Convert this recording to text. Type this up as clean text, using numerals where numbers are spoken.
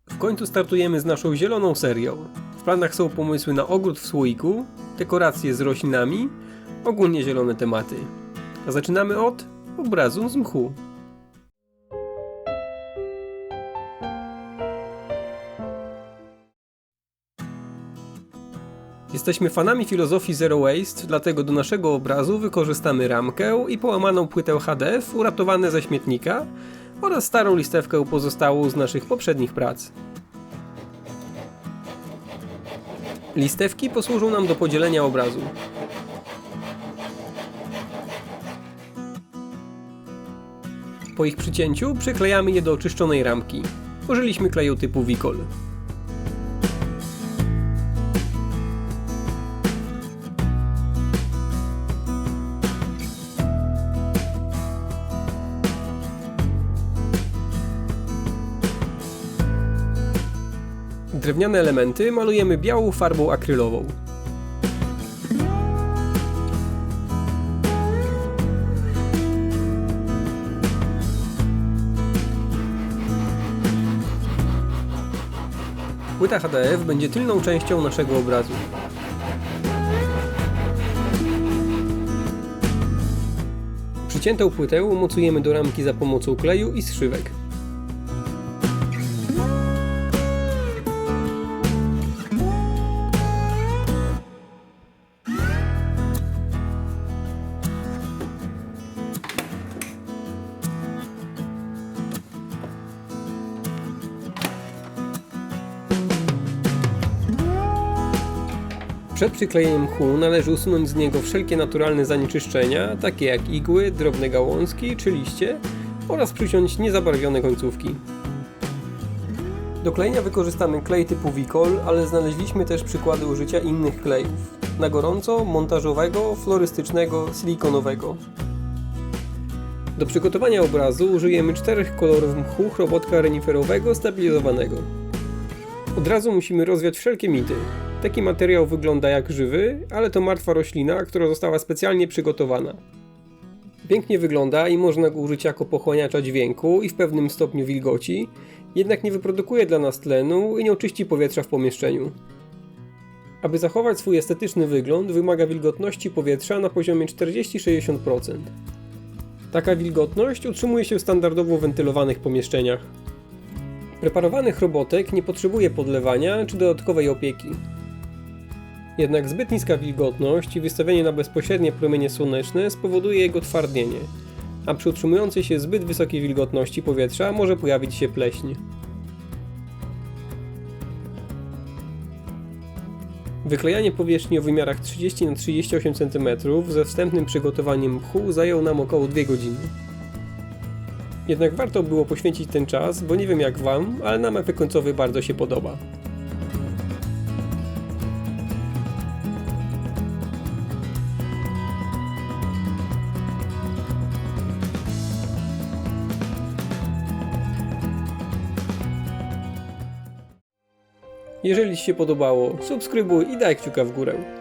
W końcu startujemy z naszą zieloną serią. W planach są pomysły na ogród w słoiku, dekoracje z roślinami, ogólnie zielone tematy. A zaczynamy od obrazu z mchu. Jesteśmy fanami filozofii Zero Waste, dlatego do naszego obrazu wykorzystamy ramkę i połamaną płytę HDF uratowane ze śmietnika oraz starą listewkę pozostałą z naszych poprzednich prac. Listewki posłużą nam do podzielenia obrazu. Po ich przycięciu przyklejamy je do oczyszczonej ramki. Użyliśmy kleju typu Vicol. Drewniane elementy malujemy białą farbą akrylową. Płyta HDF będzie tylną częścią naszego obrazu. Przyciętą płytę umocujemy do ramki za pomocą kleju i zszywek. Przed przyklejeniem mchu należy usunąć z niego wszelkie naturalne zanieczyszczenia, takie jak igły, drobne gałązki czy liście oraz przyciąć niezabarwione końcówki. Do klejenia wykorzystamy klej typu Vicol, ale znaleźliśmy też przykłady użycia innych klejów. Na gorąco, montażowego, florystycznego, silikonowego. Do przygotowania obrazu użyjemy 4 kolorów mchu chrobotka reniferowego stabilizowanego. Od razu musimy rozwiać wszelkie mity. Taki materiał wygląda jak żywy, ale to martwa roślina, która została specjalnie przygotowana. Pięknie wygląda i można go użyć jako pochłaniacza dźwięku i w pewnym stopniu wilgoci, jednak nie wyprodukuje dla nas tlenu i nie oczyści powietrza w pomieszczeniu. Aby zachować swój estetyczny wygląd, wymaga wilgotności powietrza na poziomie 40-60%. Taka wilgotność utrzymuje się w standardowo wentylowanych pomieszczeniach. Preparowany chrobotek nie potrzebuje podlewania czy dodatkowej opieki. Jednak zbyt niska wilgotność i wystawienie na bezpośrednie promienie słoneczne spowoduje jego twardnienie, a przy utrzymującej się zbyt wysokiej wilgotności powietrza może pojawić się pleśń. Wyklejanie powierzchni o wymiarach 30 na 38 cm ze wstępnym przygotowaniem mchu zajęło nam około 2 godziny. Jednak warto było poświęcić ten czas, bo nie wiem jak wam, ale nam efekt końcowy bardzo się podoba. Jeżeli Ci się podobało, subskrybuj i daj kciuka w górę.